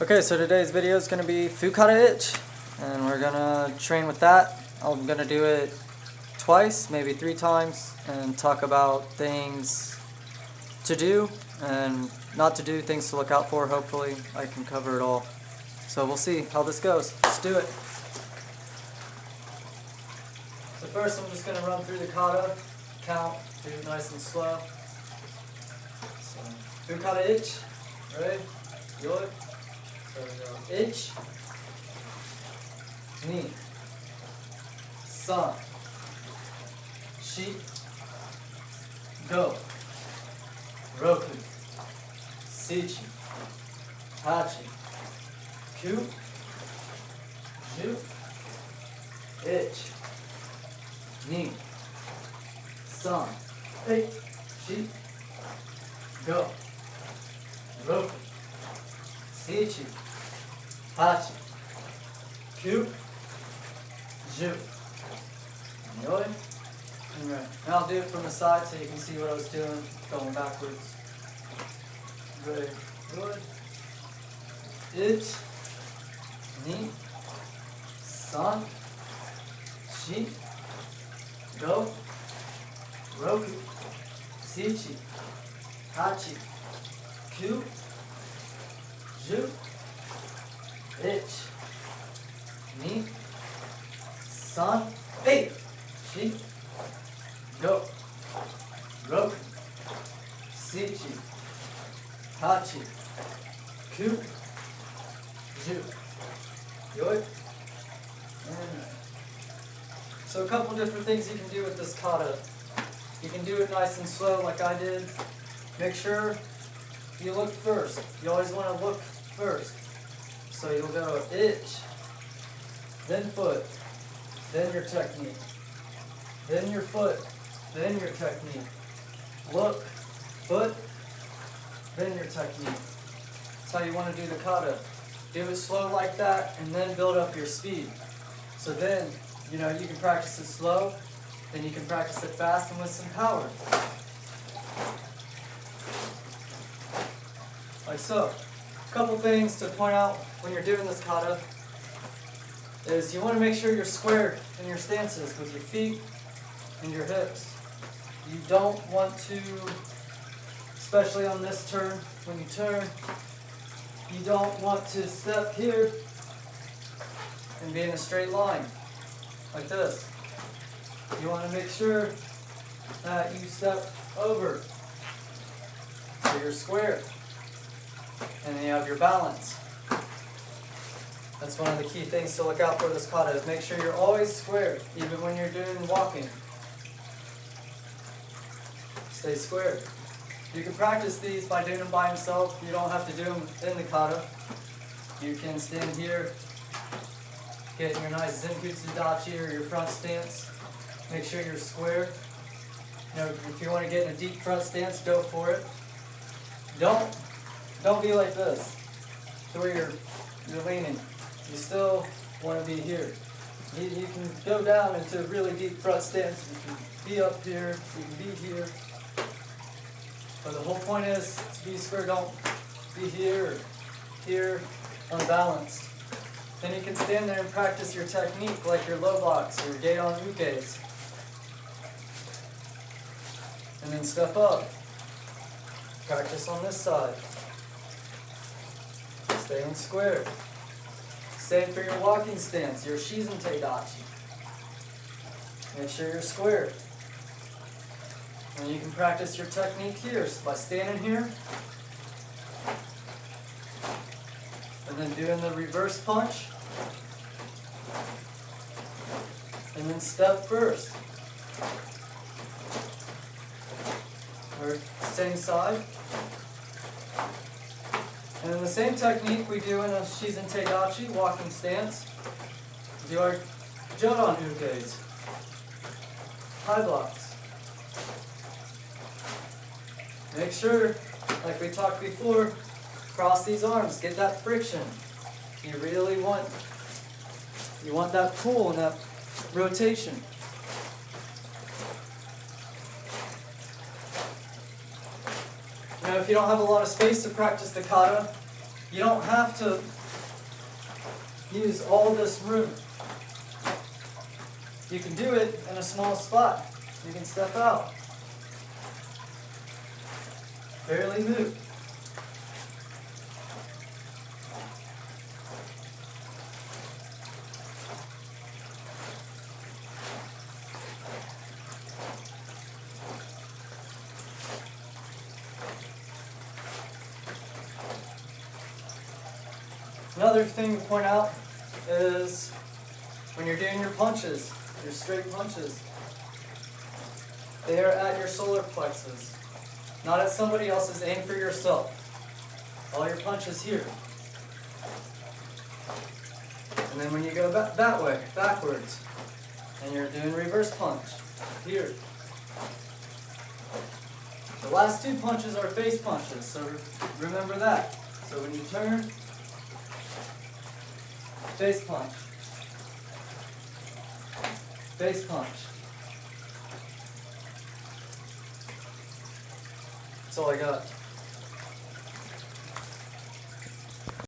Okay, so today's video is going to be Fukyugata Ichi, and we're going to train with that. I'm going to do it twice, maybe 3 times, and talk about things to do and not to do, things to look out for. Hopefully I can cover it all. So we'll see how this goes. Let's do it. So first I'm just going to run through the kata, count, do it nice and slow. So, Fukyugata Ichi, ready? Yoi. So we go Ichi, ni, san, shi, go, roku, shichi, hachi, kyu, ju, ichi, ni, san, shi, go, roku, shichi, hachi, kyu, ju. Yoi. And right. And I'll do it from the side so you can see what I was doing, going backwards. Ready. Good. Ichi, ni, san, shi, go, roku, shichi, hachi, kyu, ju, ichi, ni, san, shi, go, roku, shichi, hachi, kyu, ju. Yoi. So a couple different things you can do with this kata. You can do it nice and slow like I did. Make sure you look first. You always want to look first. So you'll go ichi, then foot, then your technique, then your foot, then your technique. Look, foot, then your technique. That's how you want to do the kata. Do it slow like that and then build up your speed. So then, you can practice it slow, then you can practice it fast and with some power. Like so. A couple things to point out when you're doing this kata is you want to make sure you're square in your stances with your feet and your hips. You don't want to, especially on this turn, when you turn, you don't want to step here and be in a straight line, like this. You want to make sure that you step over so you're square. And then you have your balance. That's one of the key things to look out for this kata, is make sure you're always square, even when you're doing walking. Stay square. You can practice these by doing them by yourself. You don't have to do them in the kata. You can stand here, get your nice Zenkutsu Dachi or your front stance. Make sure you're square. If you want to get in a deep front stance, go for it. Don't be like this, to where you're leaning. You still want to be here. You can go down into a really deep front stance. You can be up here, you can be here. But the whole point is to be square. Don't be here or here, unbalanced. Then you can stand there and practice your technique, like your low blocks or your gate on ukes. And then step up. Practice on this side. Staying square. Same for your walking stance, your Shizente Dachi. Make sure you're square. And you can practice your technique here by standing here and then doing the reverse punch. And then step first. Or same side. And then the same technique we do in a Shizente Dachi, walking stance. We do our Jodan ukes, high blocks. Make sure, like we talked before, cross these arms, get that friction. You really want that pull and that rotation. Now, if you don't have a lot of space to practice the kata, You don't have to use all this room. You can do it in a small spot. You can step out. Barely move. Another thing to point out is when you're doing your punches, your straight punches, they are at your solar plexus, not at somebody else's. Aim for yourself. All your punches here. And then when you go that way, backwards, and you're doing reverse punch, here. The last two punches are face punches, so remember that. So when you turn, face punch, face punch. That's all I got.